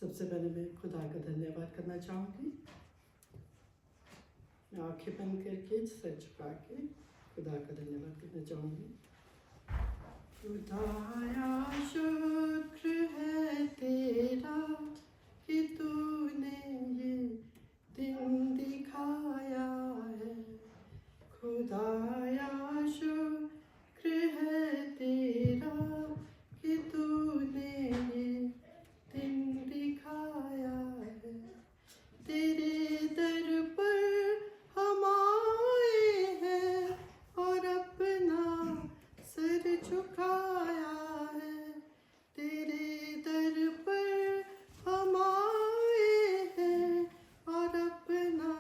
सबसे पहले मैं खुदा का धन्यवाद करना चाहूँगी। मैं आंखें बंद करके सर झुका के खुदा का धन्यवाद करना चाहूँगी। खुदाया शुक्र है तेरा कि तूने ये दिन दिखाया है। खुदाया शुक्र है तेरा कि तूने ये दिन दिखाया है। तेरे दर पर हम आए हैं और अपना सर झुकाया है। तेरे दर पर हम आए हैं और अपना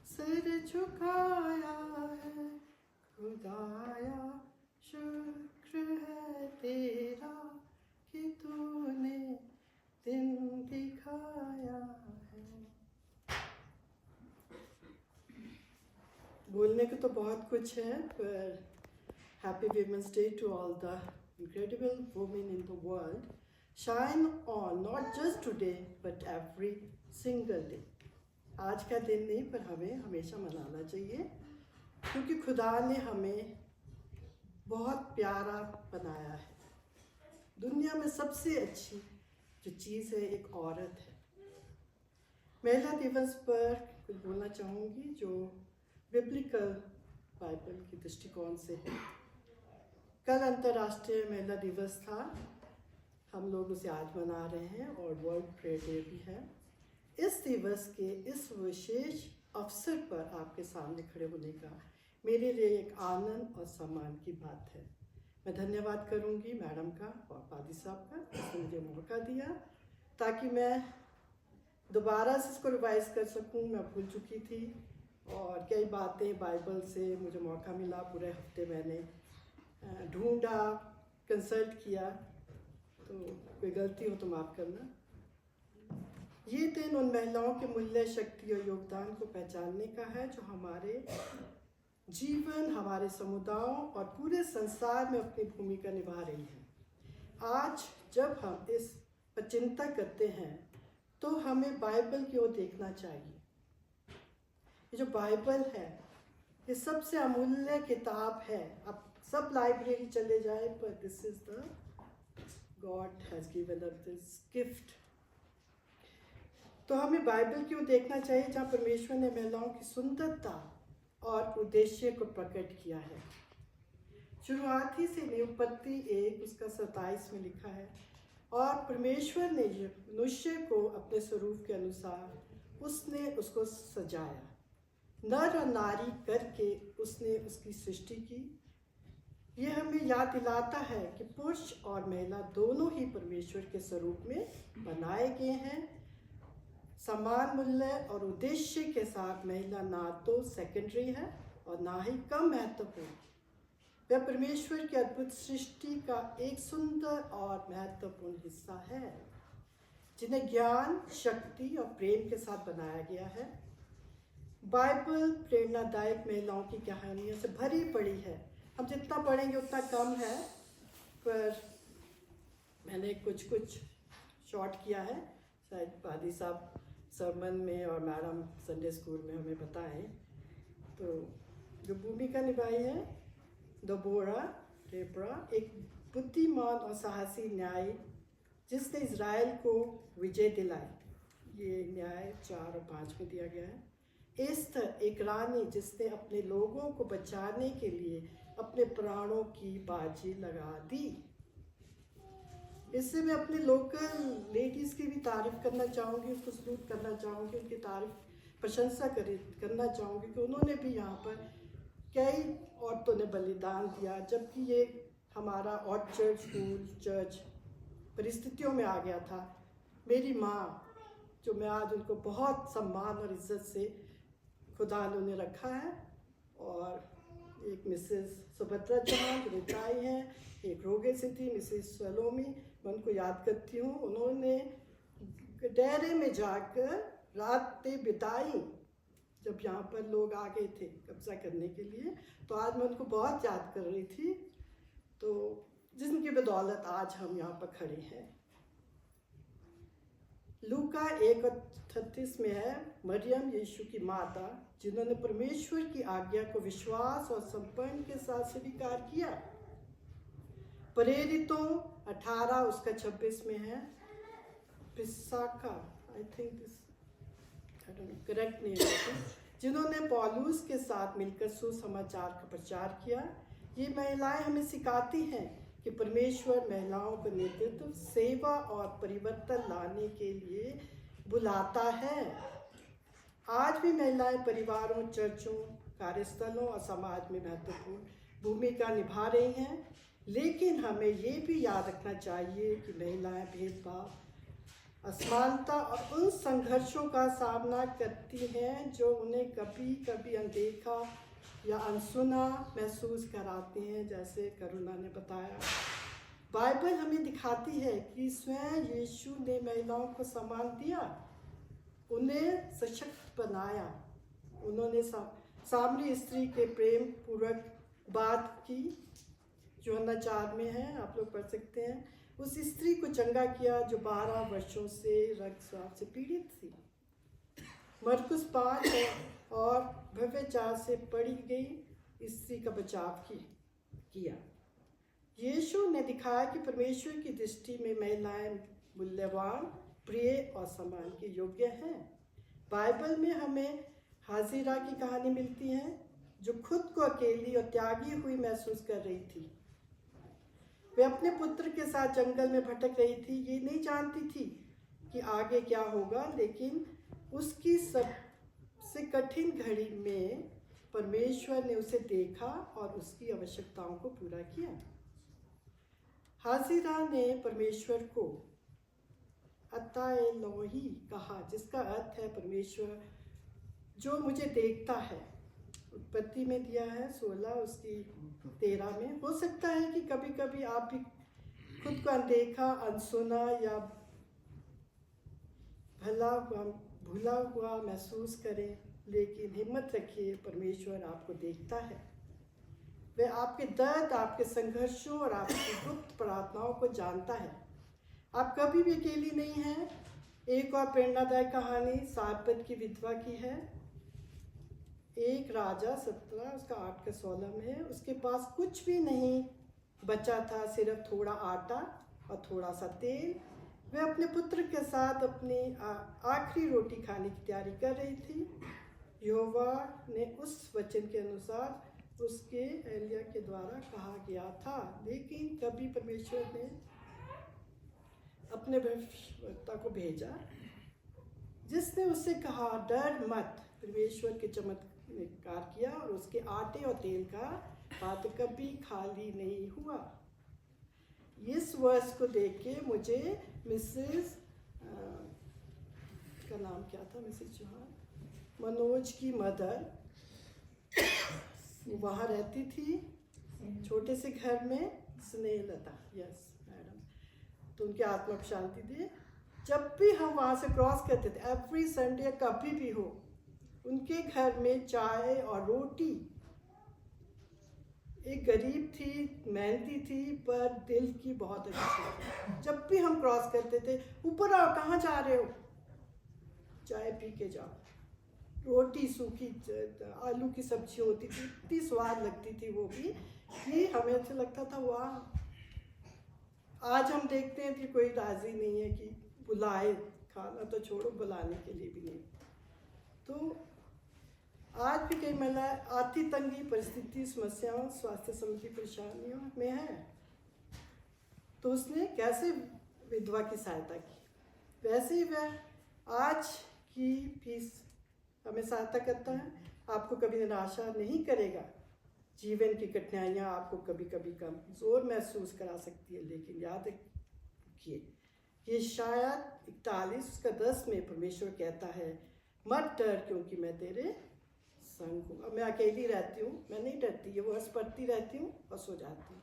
सर झुकाया है। खुदाया शुक्र है तेरा कि तूने दिन दिखाया है। बोलने को तो बहुत कुछ है, पर happy women's day to all the incredible women in the world. Shine on not just today but every single day. आज का दिन नहीं, पर हमें हमेशा मनाना चाहिए, क्योंकि खुदा ने हमें बहुत प्यारा बनाया है। दुनिया में सबसे अच्छी जो चीज़ है एक औरत है। महिला दिवस पर कुछ बोलना चाहूँगी जो बिब्लिकल बाइबल की दृष्टिकोण से है। कल अंतर्राष्ट्रीय महिला दिवस था, हम लोग उसे आज मना रहे हैं और वर्ल्ड प्रेयर डे भी है। इस दिवस के इस विशेष अवसर पर आपके सामने खड़े होने का मेरे लिए एक आनंद और सम्मान की बात है। मैं धन्यवाद करूंगी मैडम का और पादी साहब का, जिसने मुझे मौका दिया ताकि मैं दोबारा से इसको रिवाइज कर सकूं। मैं भूल चुकी थी और कई बातें बाइबल से मुझे मौका मिला। पूरे हफ्ते मैंने ढूंढा, कंसल्ट किया, तो कोई गलती हो तो माफ़ करना। ये दिन उन महिलाओं के मूल्य, शक्ति और योगदान को पहचानने का है जो हमारे जीवन, हमारे समुदायों और पूरे संसार में अपनी भूमिका निभा रही हैं। आज जब हम इस पर चिंता करते हैं तो हमें बाइबल की ओर देखना चाहिए। ये जो बाइबल है ये सबसे अमूल्य किताब है। अब सब लाइब्रेरी चले जाए, पर this is the God has given us this gift. तो हमें बाइबल की ओर देखना चाहिए जहाँ परमेश्वर ने महिलाओं की सुंदरता और उद्देश्य को प्रकट किया है। शुरुआती से उत्पत्ति 1 उसका 27 में लिखा है, और परमेश्वर ने मनुष्य को अपने स्वरूप के अनुसार उसने उसको सजाया, नर और नारी करके उसने उसकी सृष्टि की। यह हमें याद दिलाता है कि पुरुष और महिला दोनों ही परमेश्वर के स्वरूप में बनाए गए हैं। समान मूल्य और उद्देश्य के साथ महिला ना तो सेकेंडरी है और ना ही कम महत्वपूर्ण। वह परमेश्वर की अद्भुत सृष्टि का एक सुंदर और महत्वपूर्ण हिस्सा है, जिन्हें ज्ञान, शक्ति और प्रेम के साथ बनाया गया है। बाइबल प्रेरणादायक महिलाओं की कहानियों से भरी पड़ी है। हम जितना पढ़ेंगे उतना कम है, पर मैंने कुछ शॉर्ट किया है। शायद पादी साहब सरमन में और मैडम संडे स्कूल में हमें बताएं। तो जो भूमिका निभाई है दबोरा, एक बुद्धिमान और साहसी न्याय जिसने इज़राइल को विजय दिलाई। ये न्याय 4 और 5 में दिया गया है। एस्थर, एक रानी जिसने अपने लोगों को बचाने के लिए अपने प्राणों की बाजी लगा दी। इससे मैं अपने लोकल लेडीज़ की भी तारीफ करना चाहूँगी, उसको सलूट करना चाहूँगी, उनकी प्रशंसा करना चाहूँगी कि उन्होंने भी यहाँ पर कई औरतों ने बलिदान दिया, जबकि ये हमारा ऑर्चर्ड स्कूल चर्च परिस्थितियों में आ गया था। मेरी माँ, जो मैं आज उनको बहुत सम्मान और इज्जत से खुदा ने उन्हें रखा है, और एक मिसेस सुभद्रा चौहान जो रिटाई हैं, एक रोगे से थी मिसेस सलोमी, मैं उनको याद करती हूँ। उन्होंने डेरे में जाकर रातें बिताई जब यहाँ पर लोग आ गए थे कब्जा करने के लिए। तो आज मैं उनको बहुत याद कर रही थी, तो जिनकी बदौलत आज हम यहाँ पर खड़े हैं। लूका 1:38 में है, मरियम यीशु की माता जिन्होंने परमेश्वर की आज्ञा को विश्वास और संपन्न के साथ स्वीकार किया। प्रेरितों 18 उसका 26 में है, पिसाका आई थिंक दिस करेक्ट नहीं है, जिन्होंने पौलुस के साथ मिलकर सुसमाचार का प्रचार किया। ये महिलाएं हमें सिखाती हैं कि परमेश्वर महिलाओं को नेतृत्व, सेवा और परिवर्तन लाने के लिए बुलाता है। आज भी महिलाएं परिवारों, चर्चों, कार्यस्थलों और समाज में महत्वपूर्ण भूमिका निभा रही हैं, लेकिन हमें ये भी याद रखना चाहिए कि महिलाएं भेदभाव, असमानता और उन संघर्षों का सामना करती हैं जो उन्हें कभी कभी अनदेखा या अनसुना महसूस कराते हैं, जैसे करुणा ने बताया। बाइबल हमें दिखाती है कि स्वयं यीशु ने महिलाओं को सम्मान दिया, उन्हें सशक्त बनाया। उन्होंने सामरी स्त्री के प्रेम पूर्वक बात की, यूहन्ना 4 में है, आप लोग पढ़ सकते हैं। उस स्त्री को चंगा किया जो 12 वर्षों से रक्तस्राव से पीड़ित थी। मरकुस 5 और व्यभिचार से पड़ी गई स्त्री का बचाव किया। यीशु ने दिखाया कि परमेश्वर की दृष्टि में महिलाएं मूल्यवान, प्रिय और सम्मान के योग्य हैं। बाइबल में हमें हाजिरा की कहानी मिलती है, जो खुद को अकेली और त्यागी हुई महसूस कर रही थी। वे अपने पुत्र के साथ जंगल में भटक रही थी। ये नहीं जानती थी कि आगे क्या होगा, लेकिन उसकी सबसे कठिन घड़ी में परमेश्वर ने उसे देखा और उसकी आवश्यकताओं को पूरा किया। हाजिरा ने परमेश्वर को अता एलोही कहा, जिसका अर्थ है परमेश्वर जो मुझे देखता है। उत्पत्ति में दिया है 16 उसकी 13 में। हो सकता है कि कभी कभी आप भी खुद को अनदेखा, अनसुना या भूला हुआ महसूस करें, लेकिन हिम्मत रखिए, परमेश्वर आपको देखता है। वह आपके दर्द, आपके संघर्षों और आपकी गुप्त प्रार्थनाओं को जानता है। आप कभी भी अकेली नहीं हैं। एक और प्रेरणादायक कहानी सारपत की विधवा की है। एक राजा 17 उसका 8 का 16 में है। उसके पास कुछ भी नहीं बचा था, सिर्फ थोड़ा आटा और थोड़ा सा तेल। वह अपने पुत्र के साथ अपनी आखिरी रोटी खाने की तैयारी कर रही थी। यहोवा ने उस वचन के अनुसार उसके एलिया के द्वारा कहा गया था, लेकिन कभी परमेश्वर ने अपने भविष्यवक्ता को भेजा, जिसने उससे कहा, डर मत। परमेश्वर के चमत्कार किया और उसके आटे और तेल का पात्र कभी खाली नहीं हुआ। इस वर्ष को देख के मुझे मिसेस का नाम क्या था, मिसेस चौहान, मनोज की मदर वहाँ रहती थी, छोटे से घर में, स्नेहलता, यस मैडम, तो उनकी आत्मा को शांति दे। जब भी हम वहाँ से क्रॉस करते थे, एवरी संडे कभी भी हो, उनके घर में चाय और रोटी। एक गरीब थी, मेहनती थी, पर दिल की बहुत अच्छी थी। जब भी हम क्रॉस करते थे, ऊपर आओ, कहाँ जा रहे हो, चाय पी के जाओ। रोटी सूखी, आलू की सब्जी होती थी, इतनी स्वाद लगती थी वो भी कि हमें अच्छा लगता था। वाह, आज हम देखते हैं कि कोई राजी नहीं है कि बुलाए, खाना तो छोड़ो, बुलाने के लिए भी नहीं। तो आज भी कई महिलाएं आर्थिक तंगी, परिस्थिति, समस्याओं, स्वास्थ्य संबंधी परेशानियों में है। तो उसने कैसे विधवा की सहायता की, वैसे ही वह आज की फीस हमें सहायता करता है। आपको कभी निराशा नहीं करेगा। जीवन की कठिनाइयाँ आपको कभी कभी कमजोर महसूस करा सकती है, लेकिन याद रखिए, ये शायद 41 उसका 10 में परमेश्वर कहता है, मत डर क्योंकि मैं तेरे संग हूँ। अब मैं अकेली रहती हूँ, मैं नहीं डरती, ये वर्ष पढ़ती रहती हूँ और सो जाती हूँ।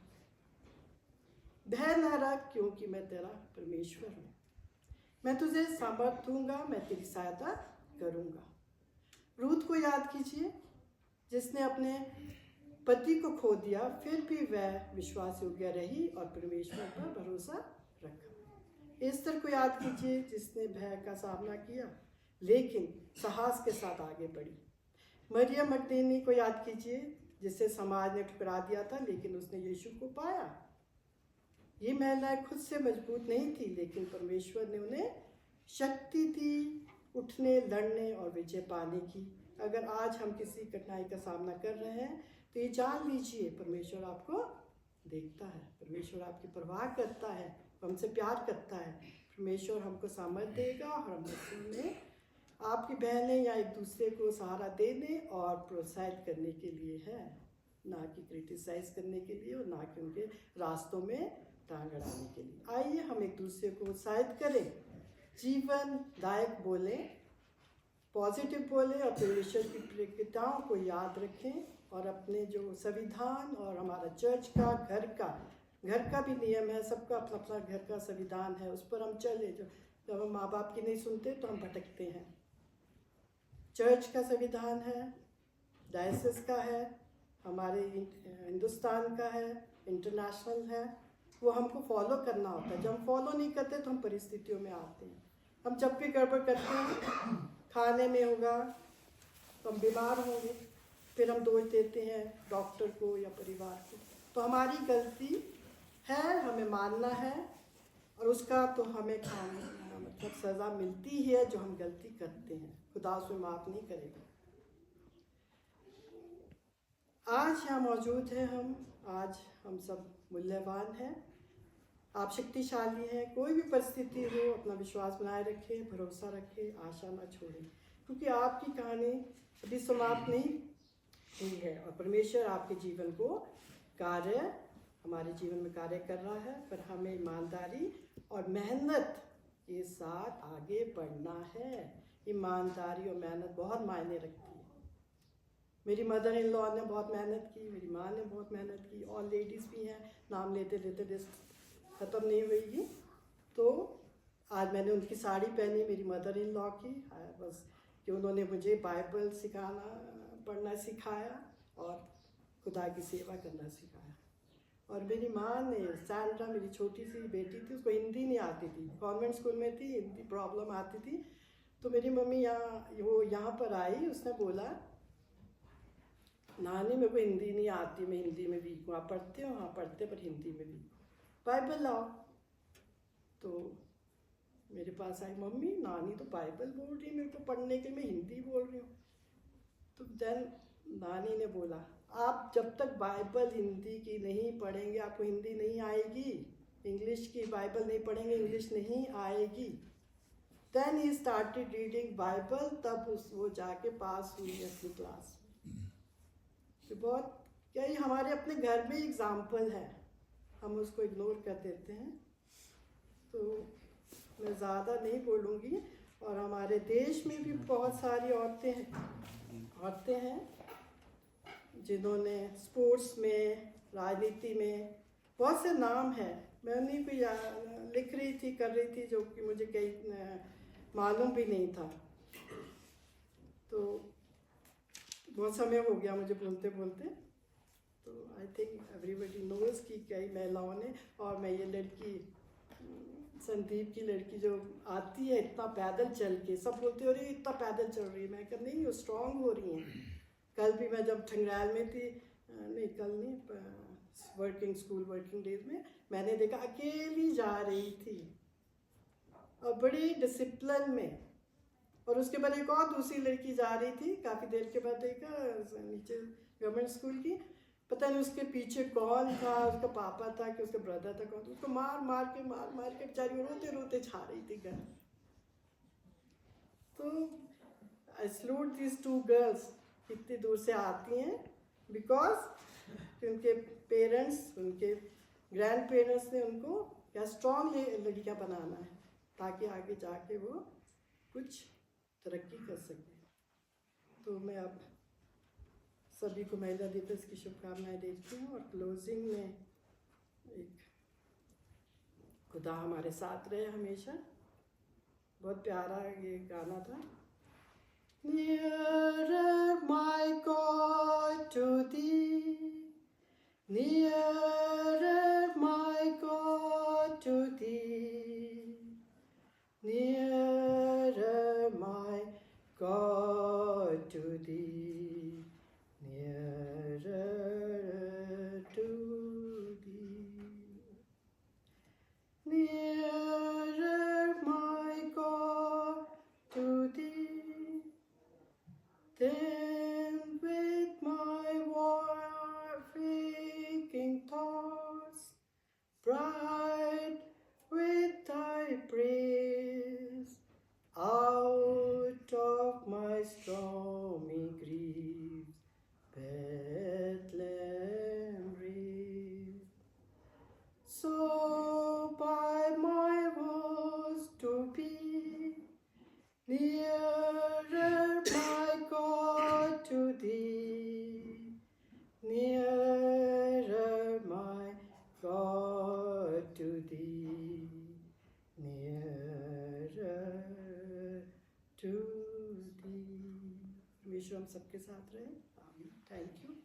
भय न रख क्योंकि मैं तेरा परमेश्वर हूँ। मैं तुझे सामर्थ दूंगा, मैं तेरी सहायता करूँगा। रूथ को याद कीजिए, जिसने अपने पति को खो दिया, फिर भी वह विश्वास योग्य रही और परमेश्वर पर भरोसा रखा। एस्तर को याद कीजिए जिसने भय का सामना किया लेकिन साहस के साथ आगे बढ़ी। मरियम मगदलीनी को याद कीजिए जिसे समाज ने ठुकरा दिया था लेकिन उसने यीशु को पाया। ये महिलाएं खुद से मजबूत नहीं थी लेकिन परमेश्वर ने उन्हें शक्ति दी उठने, लड़ने और विजय पाने की। अगर आज हम किसी कठिनाई का सामना कर रहे हैं तो ये जान लीजिए परमेश्वर आपको देखता है, परमेश्वर आपकी परवाह करता है, हमसे प्यार करता है। परमेश्वर हमको सामर्थ देगा और हम आपकी बहनें या एक दूसरे को सहारा देने और प्रोत्साहित करने के लिए है, ना कि क्रिटिसाइज करने के लिए और ना कि उनके रास्तों में टांग अड़ाने के लिए। आइए हम एक दूसरे को उत्साहित करें, जीवनदायक बोलें, पॉजिटिव बोलें और परमेश्वर की प्रतिज्ञाओं को याद रखें और अपने जो संविधान और हमारा चर्च का घर का भी नियम है, सबका अपना अपना घर का संविधान है, उस पर हम चले। जब हम माँ बाप की नहीं सुनते तो हम भटकते हैं। चर्च का संविधान है, डायसिस का है, हमारे हिंदुस्तान का है, इंटरनेशनल है, वो हमको फॉलो करना होता है। जब हम फॉलो नहीं करते तो हम परिस्थितियों में आते हैं। हम जब भी गड़बड़ करते हैं, खाने में होगा तो हम बीमार होंगे, फिर हम दोष देते हैं डॉक्टर को या परिवार को। तो हमारी गलती है, हमें मानना है और उसका तो हमें मतलब सज़ा मिलती ही है जो हम गलती करते हैं। खुदा उसमें माफ़ नहीं करेगा। आज यहाँ मौजूद हैं आज हम सब मूल्यवान हैं। आप शक्तिशाली हैं। कोई भी परिस्थिति हो अपना विश्वास बनाए रखें, भरोसा रखें, आशा न छोड़ें, क्योंकि आपकी कहानी अभी समाप्त नहीं हुई है और परमेश्वर आपके जीवन को हमारे जीवन में कार्य कर रहा है। पर हमें ईमानदारी और मेहनत के साथ आगे बढ़ना है। ईमानदारी और मेहनत बहुत मायने रखती है। मेरी मदर इन लॉ ने बहुत मेहनत की, मेरी माँ ने बहुत मेहनत की, और लेडीज़ भी हैं, नाम लेते लेते लिस्ट ख़त्म नहीं हुई। तो आज मैंने उनकी साड़ी पहनी, मेरी मदर इन लॉ की, बस कि उन्होंने मुझे बाइबल पढ़ना सिखाया और खुदा की सेवा करना सिखाया। और मेरी माँ ने, सैंड्रा मेरी छोटी सी बेटी थी, उसको हिंदी नहीं आती थी, कॉन्वेंट स्कूल में थी, हिंदी प्रॉब्लम आती थी। तो मेरी मम्मी यहाँ पर आई, उसने बोला नानी मेरे को हिंदी नहीं आती, मैं हिंदी में वीक हूँ। आप पढ़ते हो? हाँ पढ़ते, पर हिंदी में वीक हूँ, बाइबल लाओ। तो मेरे पास आई, मम्मी नानी तो बाइबल बोल रही, मेरे को पढ़ने के, मैं हिंदी बोल रही हूँ। तो देन नानी ने बोला, आप जब तक बाइबल हिंदी की नहीं पढ़ेंगे आपको हिंदी नहीं आएगी। इंग्लिश की बाइबल नहीं पढ़ेंगे, इंग्लिश नहीं आएगी। Then he started reading Bible, तब वो जाके पास हुई अपनी क्लास में। तो बहुत कई हमारे अपने घर में एग्जाम्पल है, हम उसको इग्नोर कर देते हैं। तो मैं ज़्यादा नहीं बोलूँगी। और हमारे देश में भी बहुत सारी औरतें हैं जिन्होंने स्पोर्ट्स में, राजनीति में बहुत से नाम हैं। मैं उन्हीं को लिख रही थी, कर रही थी, जो कि मुझे कई मालूम भी नहीं था। तो बहुत समय हो गया मुझे बोलते बोलते। तो आई थिंक एवरीबडी नोज कि कई महिलाओं ने, और मैं ये लड़की संदीप की लड़की जो आती है इतना पैदल चल के, सब बोलते हो रही इतना पैदल चल रही है। मैं कह नहीं, वो स्ट्रांग हो रही हैं। कल भी मैं जब ठंगराल में थी, नहीं कल नहीं, वर्किंग डेज में, मैंने देखा अकेली जा रही थी और बड़ी डिसिप्लिन में। और उसके बाद एक और दूसरी लड़की जा रही थी, काफ़ी देर के बाद देखा नीचे गवर्नमेंट स्कूल की, पता नहीं उसके पीछे कौन था, उसका पापा था कि उसका ब्रदर था, कौन, उसको मार के बेचारी रोते रोते छा रही थी घर। तो I salute this two girls, कितनी दूर से आती हैं, बिकॉज उनके पेरेंट्स, उनके ग्रैंड पेरेंट्स ने उनको क्या स्ट्रॉन्ग लड़कियाँ बनाना है, ताकि आगे जाके वो कुछ तरक्की कर सके। तो मैं अब सभी को महिला दिवस की शुभकामनाएं देती हूँ। और क्लोजिंग में एक खुदा हमारे साथ रहे हमेशा, बहुत प्यारा ये गाना था। Nearer my God to thee, nearer my God to thee, to thee. परमेश्वर हम सबके साथ रहे. आमीन. Thank you.